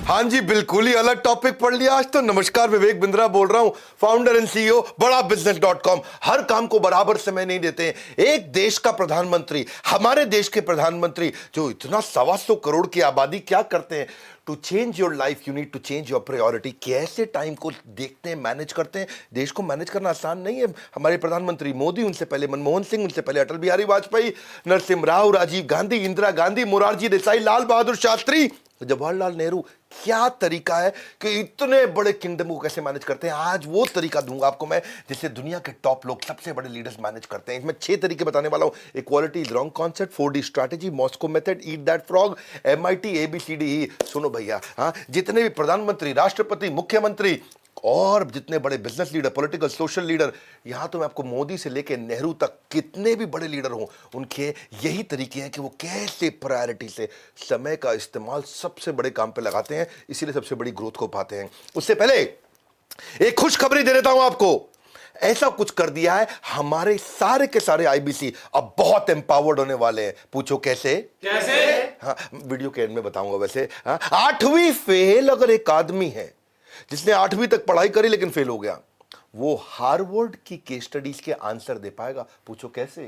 हाँ जी, बिल्कुल ही अलग टॉपिक पढ़ लिया आज तो। नमस्कार, विवेक बिंद्रा बोल रहा हूं, फाउंडर एंड सीईओ बड़ा बिजनेस.com। हर काम को बराबर समय नहीं देते हैं। एक देश का प्रधानमंत्री, हमारे देश के प्रधानमंत्री जो इतना 125 करोड़ की आबादी, क्या करते हैं? To change your life you need to change your priority. कैसे टाइम को देखते हैं, मैनेज करते हैं। देश को मैनेज करना आसान नहीं है। हमारे प्रधानमंत्री मोदी, उनसे पहले मनमोहन सिंह, उनसे पहले अटल बिहारी वाजपेयी, नरसिम्हा राव, राजीव गांधी, इंदिरा गांधी, मोरारजी देसाई, लाल बहादुर शास्त्री, जवाहरलाल नेहरू। क्या तरीका है कि इतने बड़े किंगडम को कैसे मैनेज करते हैं। आज वो तरीका दूंगा आपको मैं जिससे दुनिया के टॉप लोग, सबसे बड़े लीडर्स मैनेज करते हैं। इसमें 6 तरीके बताने वाला हूं। Equality is wrong concept, 4D strategy, Moscow method, eat that frog, MIT ABCDE। सुनो भैया, हाँ, जितने भी प्रधानमंत्री, राष्ट्रपति, मुख्यमंत्री और जितने बड़े business leader, political, social leader, यहां तो मैं आपको मोदी से लेकर नेहरू तक कितने भी बड़े लीडर हों, उनके यही तरीके हैं कि वो कैसे प्रायोरिटी से समय का इस्तेमाल सबसे बड़े काम पे लगाते हैं, इसीलिए सबसे बड़ी ग्रोथ को पाते हैं। उससे पहले एक खुशखबरी दे देता हूं आपको। ऐसा कुछ कर दिया है, हमारे सारे के सारे IBC अब बहुत एम्पावर्ड होने वाले हैं। पूछो कैसे? हाँ, वीडियो के एंड में बताऊंगा। वैसे हाँ, 8वीं फेल अगर एक आदमी है जिसने 8वीं तक पढ़ाई करी लेकिन फेल हो गया, वो हार्वर्ड की केस स्टडीज के आंसर दे पाएगा। पूछो कैसे?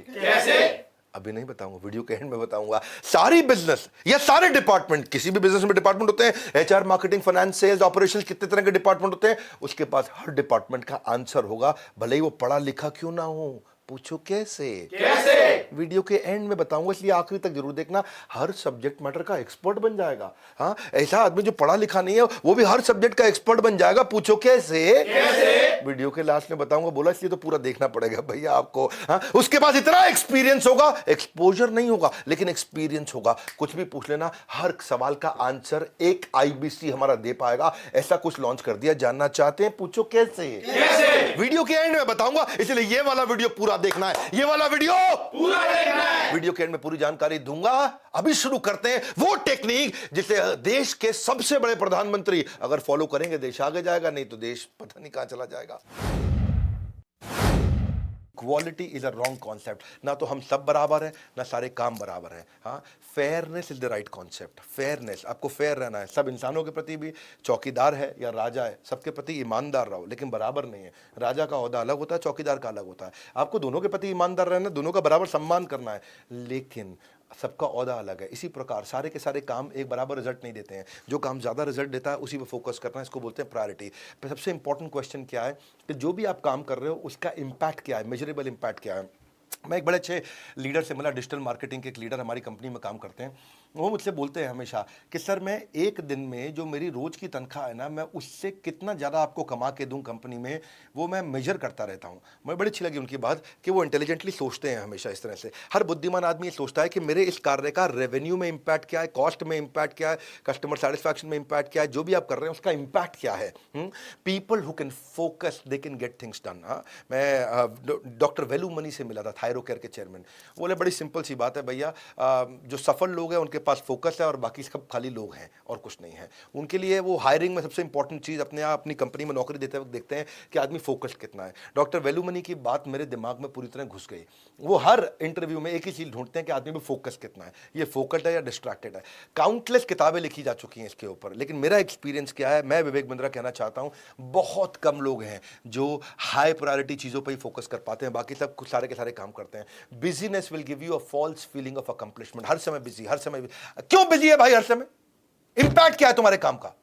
अभी नहीं बताऊंगा, वीडियो के एंड में बताऊंगा। सारी बिजनेस या सारे डिपार्टमेंट, किसी भी बिजनेस में डिपार्टमेंट होते हैं, HR, marketing, finance, sales, operations, कितने तरह के डिपार्टमेंट होते हैं, उसके पास हर डिपार्टमेंट का आंसर होगा, भले ही वो पढ़ा लिखा क्यों ना हो। पूछो कैसे? वीडियो के एंड में बताऊंगा, इसलिए आखिरी तक जरूर देखना। हर सब्जेक्ट मैटर का एक्सपर्ट बन जाएगा। हाँ, ऐसा आदमी जो पढ़ा लिखा नहीं है वो भी हर सब्जेक्ट का एक्सपर्ट बन जाएगा। पूछो कैसे? वीडियो के लास्ट में बताऊंगा, बोला इसलिए तो पूरा देखना पड़ेगा भैया आपको। हाँ, उसके पास इतना एक्सपीरियंस होगा, एक्सपोजर नहीं होगा लेकिन एक्सपीरियंस होगा। कुछ भी पूछ लेना, हर सवाल का आंसर एक IBC हमारा दे पाएगा। ऐसा कुछ लॉन्च कर दिया, जानना चाहते हैं? पूछो कैसे? वीडियो के एंड में बताऊंगा, इसलिए ये वाला वीडियो पूरा देखना है, ये वाला वीडियो पूरा देखना है। वीडियो के एंड में पूरी जानकारी दूंगा। अभी शुरू करते हैं वो टेक्निक जिसे देश के सबसे बड़े प्रधानमंत्री अगर फॉलो करेंगे, देश आगे जाएगा, नहीं तो देश पता नहीं कहां चला जाएगा। Quality is a wrong concept. ना तो हम सब बराबर हैं, ना सारे काम बराबर हैं। हाँ, fairness is the right concept. Fairness, आपको फेयर रहना है। सब इंसानों के प्रति भी, चौकीदार है या राजा है, सबके प्रति ईमानदार रहो, लेकिन बराबर नहीं है। राजा का ओहदा अलग होता है, चौकीदार का अलग होता है। आपको दोनों के प्रति ईमानदार रहना है, दोनों का बराबर सम्मान करना है, लेकिन सबका ओहदा अलग है। इसी प्रकार सारे के सारे काम एक बराबर रिजल्ट नहीं देते हैं। जो काम ज़्यादा रिजल्ट देता है उसी पे फोकस करना है, इसको बोलते हैं प्रायोरिटी। पर सबसे इंपॉर्टेंट क्वेश्चन क्या है कि जो भी आप काम कर रहे हो उसका इम्पैक्ट क्या है, मेजरेबल इम्पैक्ट क्या है। मैं एक बड़े अच्छे लीडर से मिला, डिजिटल मार्केटिंग के एक लीडर हमारी कंपनी में काम करते हैं। वो मुझसे बोलते हैं हमेशा कि सर, मैं एक दिन में जो मेरी रोज की तनख्वाह है ना, मैं उससे कितना ज़्यादा आपको कमा के दूं कंपनी में, वो मैं मेजर करता रहता हूं। मुझे बड़ी अच्छी लगी उनकी बात कि वो इंटेलिजेंटली सोचते हैं हमेशा इस तरह से। हर बुद्धिमान आदमी ये सोचता है कि मेरे इस कार्य का रेवेन्यू में इम्पैक्ट क्या है, कॉस्ट में इम्पैक्ट क्या है, कस्टमर सेटिस्फैक्शन में इम्पैक्ट क्या है, जो भी आप कर रहे हैं उसका इम्पैक्ट क्या है। People who can focus they can get things done. मैं डॉक्टर वेलू मनी से मिला था, थायरो केयर के चेयरमैन। बोले बड़ी सिंपल सी बात है भैया, जो सफल लोग हैं उनके पास फोकस है और बाकी सब खाली लोग हैं और कुछ नहीं है। उनके लिए वो हायरिंग में सबसे इंपॉर्टेंट चीज़, अपने आप अपनी कंपनी में नौकरी देते वक्त देखते हैं कि आदमी फोकस कितना है। डॉक्टर वेलुमनी की बात मेरे दिमाग में पूरी तरह घुस गई। वो हर इंटरव्यू में एक ही चीज़ ढूंढते हैं कि आदमी में फोकस कितना है, ये फोकस्ड है या डिस्ट्रैक्टेड है। काउंटलेस किताबें लिखी जा चुकी हैं इसके ऊपर, लेकिन मेरा एक्सपीरियंस क्या है, मैं विवेक बिंद्रा कहना चाहता हूँ, बहुत कम लोग हैं जो हाई प्रायोरिटी चीज़ों पर ही फोकस कर पाते हैं, बाकी सब कुछ सारे के सारे काम करते हैं। Busyness will give you a false feeling of accomplishment. हर समय बिजी, हर समय क्यों बिजी है भाई? हर समय इंपैक्ट क्या है तुम्हारे काम का?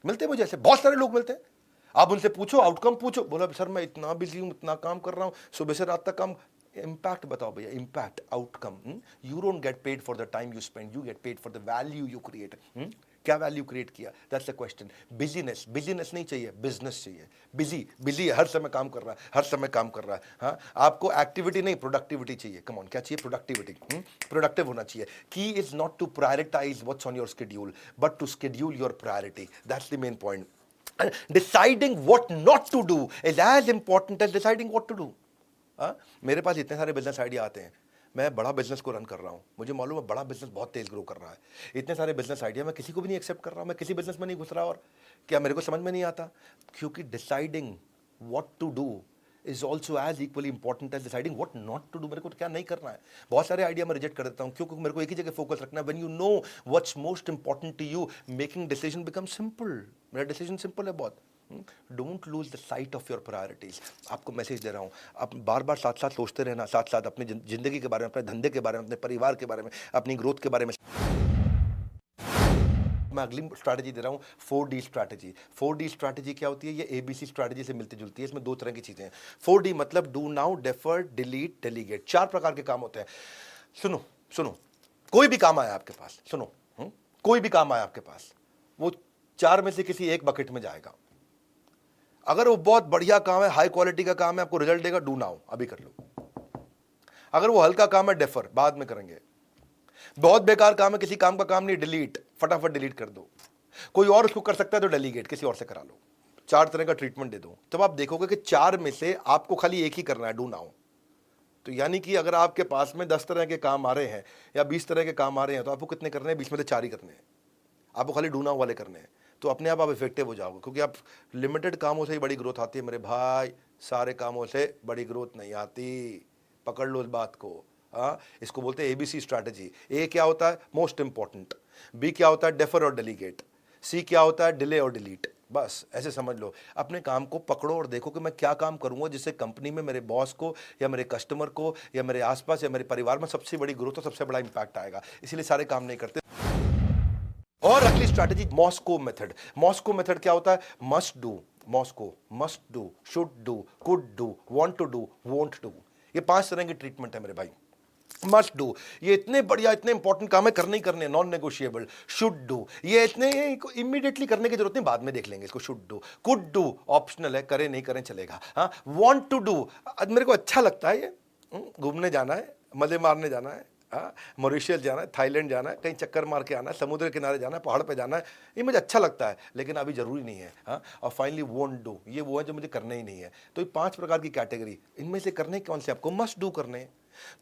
मिलते हैं मुझे ऐसे बहुत सारे लोग मिलते हैं, आप उनसे पूछो, आउटकम पूछो, बोला सर मैं इतना बिजी हूं, इतना काम कर रहा हूं, सुबह से रात तक काम। इम्पैक्ट बताओ भैया, impact, outcome. You don't get paid for the time you spend, you get paid for the value you create. क्या वैल्यू क्रिएट किया, that's the question. Business, business नहीं चाहिए, बिजनेस चाहिए। बिजी, बिजी हर समय काम कर रहा है, हर समय काम कर रहा है। हाँ, आपको एक्टिविटी नहीं, प्रोडक्टिविटी चाहिए। कम ऑन, क्या चाहिए? प्रोडक्टिविटी। प्रोडक्टिव होना चाहिए। Key is not to prioritize what's on your schedule, but to schedule your priority. That's the main point. Deciding what not to do is as important as deciding what to do. मेरे पास इतने सारे business idea आते हैं, मैं बड़ा business को run कर रहा हूँ, मुझे मालूम है बड़ा बिजनेस बहुत तेज ग्रो कर रहा है। इतने सारे बिजनेस आइडिया मैं किसी को भी नहीं एक्सेप्ट कर रहा हूँ, मैं किसी बिजनेस में नहीं घुस रहा, और क्या मेरे को समझ में नहीं आता? क्योंकि deciding what to do is also as equally important as deciding what not to do. मेरे को क्या नहीं करना है। बहुत सारे आइडिया मैं रिजेक्ट कर देता हूँ क्योंकि मेरे को एक ही जगह फोकस रखना है। When you know what's most important to you, making decision become simple. मेरा डिसीजन सिंपल है बहुत। Don't lose the sight of your priorities. आपको मैसेज दे रहा हूँ, आप बार बार साथ साथ सोचते रहना, साथ साथ अपनी जिंदगी के बारे में, अपने धंधे के बारे में, अपने परिवार के बारे में, अपनी ग्रोथ के बारे में। मैं अगली स्ट्रैटेजी दे रहा हूँ 4D स्ट्रैटेजी। 4D स्ट्रैटेजी क्या होती है? ये ABC स्ट्रैटेजी से मिलती जुलती है। इसमें दो तरह की चीजें हैं। 4D मतलब do now, defer, delete, delegate. 4 प्रकार के काम होते हैं। सुनो सुनो, कोई भी काम आया आपके पास, सुनो, कोई भी काम आया आपके पास, वो 4 में से किसी एक बकेट में जाएगा। अगर वो बहुत बढ़िया काम है, हाई क्वालिटी का काम है, आपको रिजल्ट देगा, डू नाउ, अभी कर लो। अगर वो हल्का काम है, डेफर, बाद में करेंगे। बहुत बेकार काम है, किसी काम का काम नहीं, डिलीट, फटाफट डिलीट कर दो। कोई और उसको कर सकता है तो डेलीगेट, किसी और से करा लो। 4 तरह का ट्रीटमेंट दे दो। तब आप देखोगे कि 4 में से आपको खाली एक ही करना है, डू नाउ। तो यानी कि अगर आपके पास में 10 तरह के काम आ रहे हैं या 20 तरह के काम आ रहे हैं, तो आपको कितने करने हैं? 20 में से 4 ही करने हैं। आपको खाली डू नाउ वाले करने हैं। तो अपने आप इफेक्टिव हो जाओगे, क्योंकि आप लिमिटेड कामों से ही बड़ी ग्रोथ आती है मेरे भाई। सारे कामों से बड़ी ग्रोथ नहीं आती। पकड़ लो इस बात को। इसको बोलते हैं ABC स्ट्रैटेजी। ए क्या होता है? Most important. बी क्या होता है? डेफर और डेलीगेट। सी क्या होता है? डिले और डिलीट। बस ऐसे समझ लो। अपने काम को पकड़ो और देखो कि मैं क्या काम करूंगा जिससे कंपनी में मेरे बॉस को या मेरे कस्टमर को या मेरे आसपास या मेरे परिवार में सबसे बड़ी ग्रोथ और सबसे बड़ा इंपैक्ट आएगा। इसीलिए सारे काम नहीं करते। और अगली strategy Moscow method. Moscow method क्या होता है? Must do, Moscow, must do, should do, could do, want to do, won't do. ये 5 तरह की ट्रीटमेंट है मेरे भाई। मस्ट डू, ये इतने बढ़िया, इतने इंपॉर्टेंट काम है, करने ही करने, नॉन नेगोशिएबल। शुड डू, ये इतने इमीडिएटली करने की जरूरत नहीं, बाद में देख लेंगे इसको। Should do. Could do optional है, करें नहीं करें चलेगा। हाँ, वांट टू डू, मेरे को अच्छा लगता है, ये घूमने जाना है, मजे मारने जाना है, मॉरिशस जाना है, थाईलैंड जाना है, कहीं चक्कर मार के आना है, समुद्र किनारे जाना है, पहाड़ पे जाना है, ये मुझे अच्छा लगता है, लेकिन अभी जरूरी नहीं है। हाँ, और फाइनली वोंट डू, ये वो है जो मुझे करना ही नहीं है। तो ये 5 प्रकार की कैटेगरी, इनमें से करने कौन से? आपको मस्ट डू करने हैं।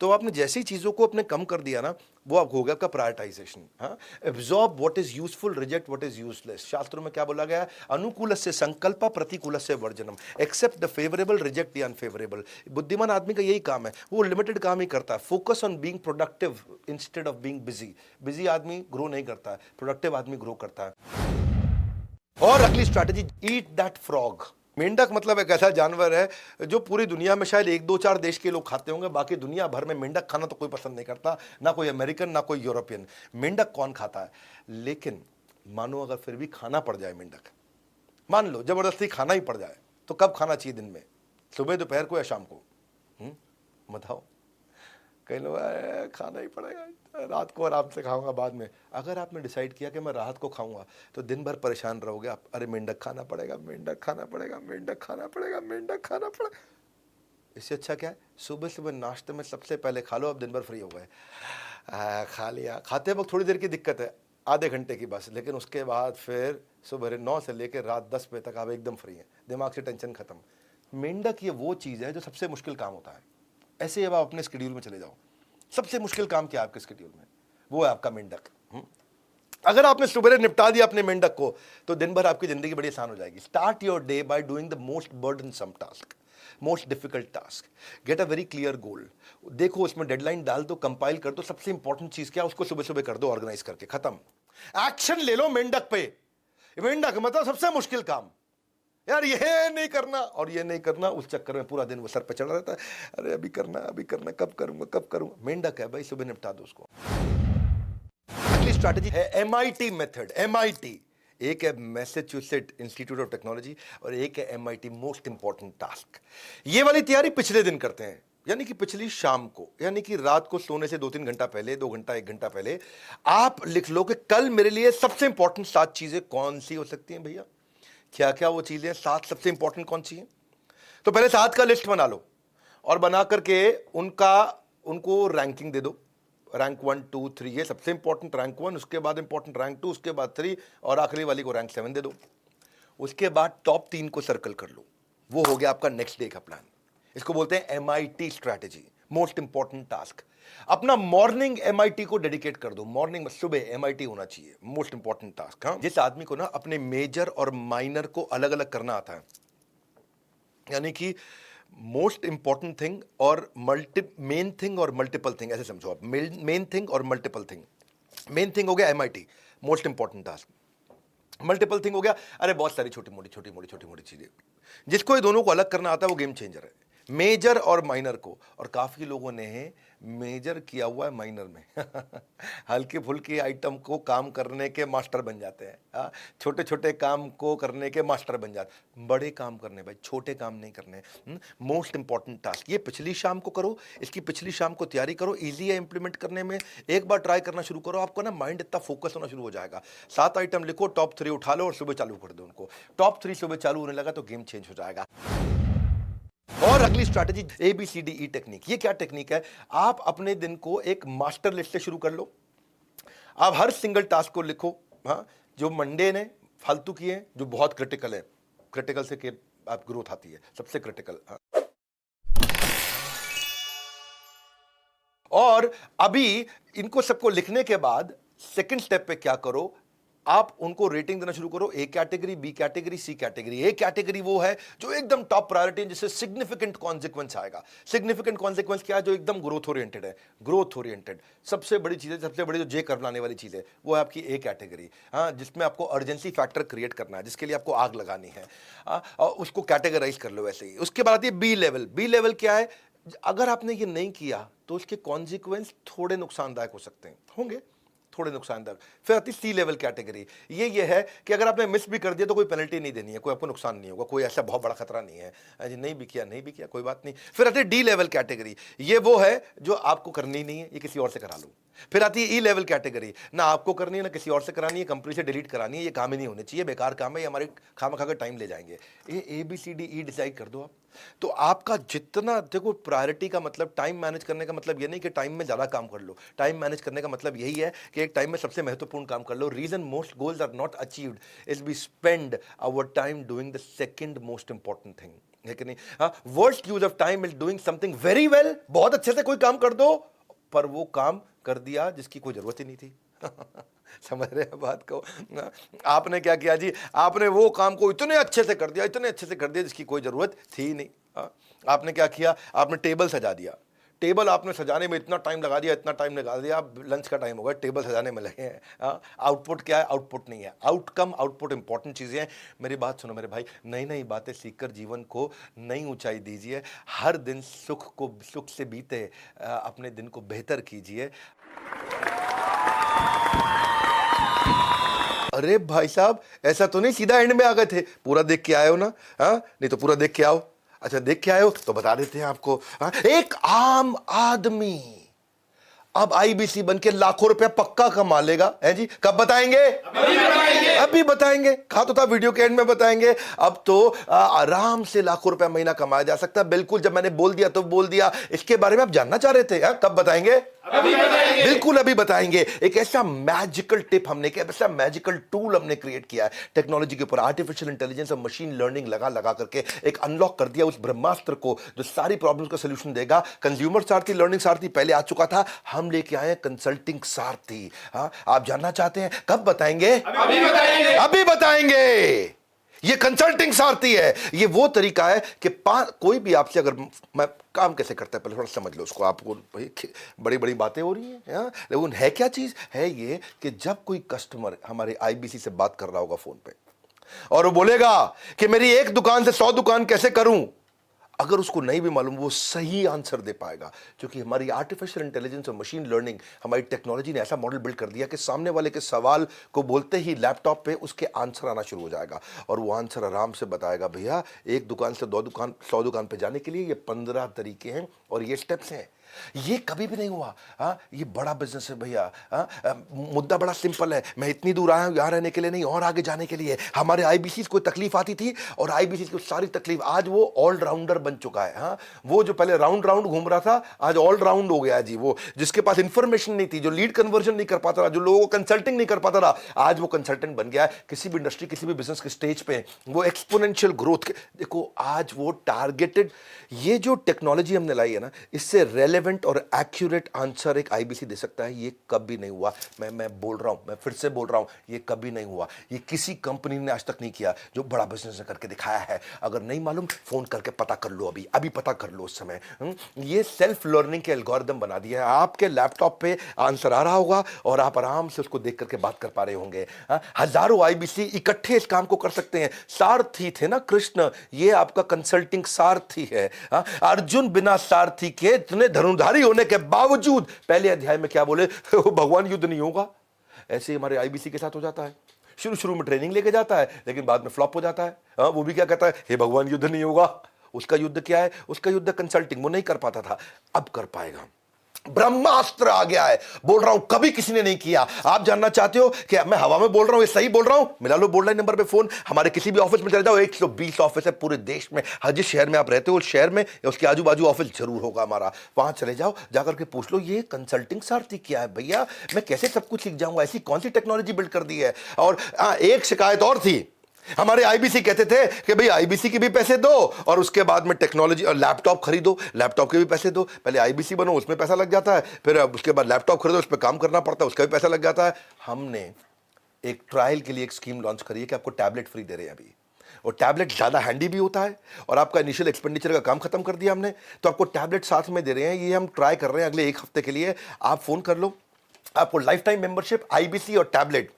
तो आपने जैसी चीजों को अपने कम कर दिया ना, वो आप हो गया आपका प्रायोरिटाइजेशन। हाँ, absorb what is useful, reject what is useless. शास्त्रों में क्या बोला गया है? अनुकूलस्य संकल्प, प्रतिकूलस्य वर्जनम। Accept the favourable, reject the unfavourable. बुद्धिमान आदमी का यही काम है, वो लिमिटेड काम ही करता है। Focus on being productive instead of being busy. Busy आदमी ग्रो नहीं करता है, प्रोडक्टिव आदमी ग्रो करता है। और अगली स्ट्रैटेजी, ईट दैट फ्रॉग। मेंढक मतलब एक ऐसा जानवर है जो पूरी दुनिया में शायद 1-2-4 देश के लोग खाते होंगे, बाकी दुनिया भर में मेंढक खाना तो कोई पसंद नहीं करता, ना कोई अमेरिकन ना कोई यूरोपियन। मेंढक कौन खाता है? लेकिन मानो अगर फिर भी खाना पड़ जाए मेंढक, मान लो जबरदस्ती खाना ही पड़ जाए, तो कब खाना चाहिए? दिन में, सुबह, दोपहर को या शाम को? बताओ। कई लोग खाना ही पड़ेगा, रात को आराम से खाऊंगा बाद में। अगर आपने डिसाइड किया कि मैं रात को खाऊंगा, तो दिन भर परेशान रहोगे आप। अरे मेंढक खाना पड़ेगा, मेंढक खाना पड़ेगा, मेंढक खाना पड़ेगा, मेंढक खाना पड़ेगा। इससे अच्छा क्या है? सुबह सुबह नाश्ते में सबसे पहले खा लो, अब दिन भर फ्री हो गए। खा लिया। खाते वक्त थोड़ी देर की दिक्कत है, आधे घंटे की बस, लेकिन उसके बाद फिर सुबह 9 से लेकर रात 10 बजे तक आप एकदम फ्री हैं, दिमाग से टेंशन खत्म। मेंढक ये वो चीज़ है जो सबसे मुश्किल काम होता है। ऐसे ही अब आप अपने स्केड्यूल में चले जाओ, सबसे मुश्किल काम क्या है आपके स्केड्यूल में? वो है आपका मेंढक। अगर आपने सुबह निपटा दिया अपने मेंढक को, तो दिन भर आपकी जिंदगी बड़ी आसान हो जाएगी। Start your day by doing the most burdensome task, most difficult task. Get a very clear goal. देखो उसमें डेडलाइन डाल दो, कंपाइल कर दो, सबसे इंपॉर्टेंट चीज क्या, उसको सुबह सुबह कर दो, ऑर्गेनाइज करके, खत्म। एक्शन ले लो मेंढक पे। मेंढक मतलब सबसे मुश्किल काम यार, ये नहीं करना और ये नहीं करना, उस चक्कर में पूरा दिन वो सर पे चढ़ा रहता है। अरे अभी करना, अभी करना, कब करूंगा, कब करूंगा। मेंढक है भाई, सुबह निपटा दो उसको। अगली स्ट्रैटेजी है MIT मेथड। MIT, एक है मैसेच्यूसेट इंस्टीट्यूट ऑफ टेक्नोलॉजी और एक है MIT मोस्ट इंपॉर्टेंट टास्क। ये वाली तैयारी पिछले दिन करते हैं, यानी कि पिछली शाम को, यानी कि रात को सोने से 2-3 घंटा पहले, 2 घंटा 1 घंटा पहले आप लिख लो कि कल मेरे लिए सबसे इंपॉर्टेंट 7 चीजें कौन सी हो सकती हैं भैया। क्या क्या वो चीजें, 7 सबसे इंपॉर्टेंट कौन सी हैं? तो पहले 7 का लिस्ट बना लो और बना करके उनको रैंकिंग दे दो। रैंक 1 2 3, ये सबसे इंपॉर्टेंट रैंक 1, उसके बाद इंपॉर्टेंट रैंक 2, उसके बाद 3 और आखिरी वाली को रैंक 7 दे दो। उसके बाद टॉप 3 को सर्कल कर लो। वो हो गया आपका नेक्स्ट डे का प्लान। इसको बोलते हैं MIT strategy, most important task. अपना मॉर्निंग MIT को डेडिकेट कर दो। मॉर्निंग में सुबह MIT होना चाहिए, मोस्ट इंपॉर्टेंट टास्क। हाँ, जिस आदमी को ना अपने मेजर और माइनर को अलग अलग करना आता है, यानी कि मोस्ट इंपॉर्टेंट थिंग और मेन थिंग और मल्टीपल थिंग, ऐसे समझो आप, मेन थिंग और मल्टीपल थिंग। मेन थिंग हो गया MIT, most important task. Multiple thing हो गया, अरे बहुत सारी छोटी मोटी चीजें। जिसको ये दोनों को अलग करना आता है वो गेम चेंजर है, मेजर और माइनर को। और काफी लोगों ने मेजर किया हुआ है माइनर में हल्के फुल्के आइटम को काम करने के मास्टर बन जाते हैं, छोटे छोटे काम को करने के मास्टर बन जाते हैं। बड़े काम करने भाई, छोटे काम नहीं करने। मोस्ट इंपॉर्टेंट टास्क ये पिछली शाम को करो, इसकी पिछली शाम को तैयारी करो, इजी है इंप्लीमेंट करने में। एक बार ट्राई करना शुरू करो, आपको ना माइंड इतना फोकस होना शुरू हो जाएगा। 7 आइटम लिखो, टॉप 3 उठा लो और सुबह चालू कर दो उनको। टॉप 3 सुबह चालू होने लगा तो गेम चेंज हो जाएगा। और अगली स्ट्रैटेजी ABCDE टेक्निक। ये क्या टेक्निक है? आप अपने दिन को एक मास्टर लिस्ट से शुरू कर लो। आप हर सिंगल टास्क को लिखो, हाँ, जो मंडे ने फालतू किए, जो बहुत क्रिटिकल है, क्रिटिकल से के आप ग्रोथ आती है, सबसे क्रिटिकल। हाँ। और अभी इनको सबको लिखने के बाद सेकंड स्टेप पे क्या करो, आप उनको रेटिंग देना शुरू करो, A category, B category, C category. A category वो है जो एकदम टॉप प्रायोरिटी है, जिससे सिग्निफिकेंट कॉन्सिक्वेंस आएगा। सिग्निफिकेंट कॉन्सिक्वेंस क्या है? जो एकदम ग्रोथ ओरिएंटेड है, ग्रोथ ओरिएंटेड। सबसे बड़ी चीज है, सबसे बड़ी जो जे कर्व लाने वाली चीज है, वो है आपकी A कैटेगरी। हाँ, जिसमें आपको अर्जेंसी फैक्टर क्रिएट करना है, जिसके लिए आपको आग लगानी है। और उसको कैटेगराइज कर लो वैसे ही। उसके बाद आती है B लेवल। B लेवल क्या है? अगर आपने ये नहीं किया तो उसके कॉन्सिक्वेंस थोड़े नुकसानदायक हो सकते हैं, होंगे थोड़े नुकसानदायक। फिर आती C लेवल कैटेगरी। ये है कि अगर आपने मिस भी कर दिया तो कोई पेनल्टी नहीं देनी है, कोई आपको नुकसान नहीं होगा, कोई ऐसा बहुत बड़ा खतरा नहीं है, नहीं भी किया कोई बात नहीं। फिर आती है D लेवल कैटेगरी। ये वो है जो आपको करनी नहीं है, ये किसी और से करा लो। फिर आती है E लेवल कैटेगरी। ना आपको करनी है, ना किसी और से करानी है, कंपनी से डिलीट करानी है, ये काम ही नहीं होने चाहिए, बेकार काम है, ये हमारे खामा खा कर टाइम ले जाएंगे। ये ABCDE डिसाइड कर दो आप। तो आपका जितना, देखो, प्रायोरिटी का मतलब, टाइम मैनेज करने का मतलब ये नहीं कि टाइम में ज्यादा काम कर लो। टाइम मैनेज करने का मतलब यही है कि एक टाइम में सबसे महत्वपूर्ण काम कर लो। Reason most goals are not achieved is we spend our time doing the second most important thing, है कि नहीं? हाँ, worst use of time is doing something very well. बहुत अच्छे से कोई काम कर दो, पर वो काम कर दिया जिसकी कोई जरूरत ही नहीं थी समझ रहे हैं बात को? आपने क्या किया जी? आपने वो काम को इतने अच्छे से कर दिया जिसकी कोई जरूरत थी नहीं। आपने क्या किया? आपने टेबल सजा दिया। टेबल आपने सजाने में इतना टाइम लगा दिया, लंच का टाइम हो गया, टेबल सजाने में लगे हैं। आउटपुट क्या है? आउटपुट नहीं है, आउटकम। आउटपुट इंपॉर्टेंट चीजें हैं। मेरी बात सुनो मेरे भाई, नई नई बातें सीखकर जीवन को नई ऊंचाई दीजिए। हर दिन सुख से बीते, अपने दिन को बेहतर कीजिए। अरे भाई साहब, ऐसा तो नहीं सीधा एंड में आ गए थे? पूरा देख के आए हो ना? हाँ, नहीं तो पूरा देख के आओ। अच्छा, देख के आए हो तो बता देते हैं आपको। हाँ? एक आम आदमी अब IBC बन के लाखों रुपया पक्का कमा लेगा, है जी? कब बताएंगे? अभी बताएंगे। कहा तो था वीडियो के एंड में बताएंगे। अब तो आराम से लाखों रुपया महीना कमाया जा सकता है। बिल्कुल, जब मैंने बोल दिया तो बोल दिया। इसके बारे में आप जानना चाह रहे थे? कब बताएंगे? बिल्कुल अभी बताएंगे। एक ऐसा मैजिकल टिप हमने, ऐसा मैजिकल टूल हमने क्रिएट किया है टेक्नोलॉजी के ऊपर, आर्टिफिशियल इंटेलिजेंस और मशीन लर्निंग लगा करके एक अनलॉक कर दिया उस ब्रह्मास्त्र को जो सारी प्रॉब्लम्स का सोल्यूशन देगा। कंज्यूमर सारथी, लर्निंग सारथी पहले आ चुका था, हम लेके आए कंसल्टिंग सारथी। हाँ, आप जानना चाहते हैं? कब बताएंगे? अभी बताएंगे। ये कंसल्टिंग सारथी है। ये वो तरीका है कि कोई भी आपसे, अगर मैं काम कैसे करता है पहले थोड़ा समझ लो उसको। आपको बड़ी बड़ी बातें हो रही हैं, लेकिन है क्या चीज? है ये कि जब कोई कस्टमर हमारे IBC से बात कर रहा होगा फोन पे और वो बोलेगा कि मेरी एक दुकान से 100 दुकान कैसे करूं, अगर उसको नहीं भी मालूम, वो सही आंसर दे पाएगा, क्योंकि हमारी आर्टिफिशियल इंटेलिजेंस और मशीन लर्निंग, हमारी टेक्नोलॉजी ने ऐसा मॉडल बिल्ड कर दिया कि सामने वाले के सवाल को बोलते ही लैपटॉप पे उसके आंसर आना शुरू हो जाएगा और वो आंसर आराम से बताएगा, भैया एक दुकान से 100 दुकान पे जाने के लिए ये 15 तरीके हैं और ये स्टेप्स हैं। ये कभी भी नहीं हुआ। हाँ, ये बड़ा बिजनेस है भैया। मुद्दा बड़ा सिंपल है। मैं इतनी दूर आया हूं यहां रहने के लिए नहीं, और आगे जाने के लिए। हमारे IBC को तकलीफ आती थी और IBC की सारी तकलीफ, आज वो ऑलराउंडर बन चुका है। हाँ, वो जो पहले राउंड घूम रहा था, आज ऑलराउंड हो गया जी। वो जिसके पास इंफॉर्मेशन नहीं थी, जो लीड कन्वर्जन नहीं कर पाता था, जो लोगों को कंसल्टिंग नहीं कर पाता था, आज वो कंसल्टेंट बन गया है। किसी भी इंडस्ट्री, किसी भी बिजनेस के स्टेज पे वो एक्सपोनेंशियल ग्रोथ देखो, आज वो टारगेटेड, ये जो टेक्नोलॉजी हमने लाई है ना, इससे रेलेवेंट और एक्यूरेट आंसर एक IBC दे सकता है। ये कभी नहीं हुआ। मैं बोल रहा हूं, मैं फिर से बोल रहा हूं, ये कभी नहीं हुआ। ये किसी कंपनी ने आज तक नहीं किया जो बड़ा बिजनेस करके दिखाया है। अगर नहीं मालूम, फोन करके पता कर लो। लो, अभी अभी पता कर लो उस समय। ये सेल्फ लर्निंग के एल्गोरिदम बना दिया है, आपके लैपटॉप पे आंसर आ रहा होगा और आप आराम से उसको देख करके बात कर पा रहे होंगे। हजारों आईबीसी इकट्ठे इस काम को कर सकते हैं। सारथी थे ना कृष्ण, ये आपका कंसल्टिंग सारथी है। अर्जुन बिना सारथी के इतने धनुर्धारी होने के बावजूद पहले अध्याय में क्या बोले, भगवान युद्ध नहीं होगा। ऐसे ही हमारे आईबीसी के साथ हो जाता है, शुरू शुरू में ट्रेनिंग लेके जाता है लेकिन बाद में फ्लॉप हो जाता है। वो भी क्या कहता है, हे भगवान युद्ध नहीं होगा। उसका युद्ध क्या है, उसका युद्ध कंसल्टिंग, वो नहीं कर पाता था, अब कर पाएगा। ब्रह्मास्त्र आ गया है, बोल रहा हूं कभी किसी ने नहीं किया। आप जानना चाहते हो कि मैं हवा में बोल रहा हूं ये सही बोल रहा हूं, मिला लो बोर्ड लाइन नंबर पे फोन। हमारे किसी भी ऑफिस में चले जाओ, 120 ऑफिस है पूरे देश में। हर जिस शहर में आप रहते हो उस शहर में या उसके आजू बाजू ऑफिस जरूर होगा हमारा। वहां चले जाओ, जाकर के पूछ लो ये कंसल्टिंग सारथी क्या है भैया, मैं कैसे सब कुछ सीख जाऊंगा, ऐसी कौन सी टेक्नोलॉजी बिल्ड कर दी है। और एक शिकायत और थी, हमारे आईबीसी कहते थे कि भाई आईबीसी के भी पैसे दो और उसके बाद में टेक्नोलॉजी और लैपटॉप खरीदो, लैपटॉप के भी पैसे दो। पहले आईबीसी बनो, उसमें पैसा लग जाता है, फिर उसके बाद लैपटॉप खरीदो, उस पर काम करना पड़ता है, उसका भी पैसा लग जाता है। हमने एक ट्रायल के लिए एक स्कीम लॉन्च करी है कि आपको टैबलेट फ्री दे रहे हैं अभी, और टैबलेट ज़्यादा हैंडी भी होता है और आपका इनिशियल एक्सपेंडिचर का काम खत्म कर दिया हमने, तो आपको टैबलेट साथ में दे रहे हैं। ये हम ट्राई कर रहे हैं अगले 1 हफ्ते के लिए। आप फ़ोन कर लो, आपको लाइफ टाइम मेंबरशिप, आईबीसी और टैबलेट।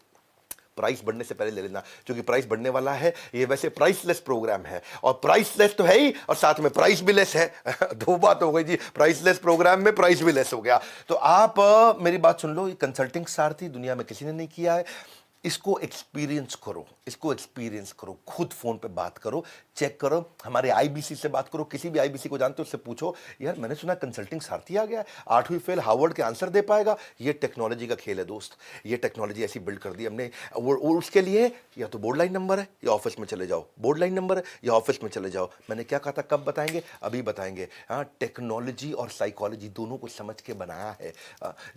प्राइस बढ़ने से पहले ले लेना, क्योंकि प्राइस बढ़ने वाला है। ये वैसे प्राइसलेस प्रोग्राम है, और प्राइसलेस तो है ही और साथ में प्राइस भी लेस है। दो बात हो गई जी, प्राइसलेस प्रोग्राम में प्राइस भी लेस हो गया। तो आप मेरी बात सुन लो, ये कंसल्टिंग सारथी दुनिया में किसी ने नहीं किया है। इसको एक्सपीरियंस करो, इसको एक्सपीरियंस करो, खुद फोन पे बात करो, चेक करो, हमारे आईबीसी से बात करो, किसी भी आईबीसी को जानते हो उससे पूछो, यार मैंने सुना कंसल्टिंग सारथी आ गया है, 8वीं फेल हार्वर्ड के आंसर दे पाएगा। ये टेक्नोलॉजी का खेल है दोस्त, ये टेक्नोलॉजी ऐसी बिल्ड कर दी हमने। और उसके लिए या तो बोर्ड लाइन नंबर है या ऑफिस में चले जाओ, बोर्ड लाइन नंबर है या ऑफिस में चले जाओ। मैंने क्या कहा था, कब बताएंगे, अभी बताएंगे। हाँ, टेक्नोलॉजी और साइकोलॉजी दोनों को समझ के बनाया है,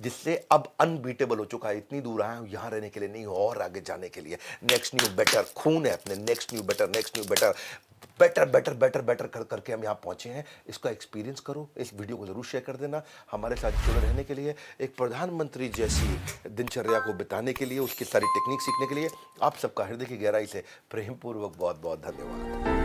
जिससे अब अनबीटेबल हो चुका है। इतनी दूर आया हूं यहाँ रहने के लिए नहीं, और आगे जाने के लिए। नेक्स्ट न्यू बेटर खून है अपने, next new better, next new better, better better better better कर करके हम यहाँ पहुंचे हैं। इसका एक्सपीरियंस करो, इस वीडियो को जरूर शेयर कर देना। हमारे साथ जुड़े रहने के लिए, एक प्रधानमंत्री जैसी दिनचर्या को बिताने के लिए, उसकी सारी टेक्निक सीखने के लिए आप सबका हृदय की गहराई से प्रेमपूर्वक बहुत बहुत धन्यवाद।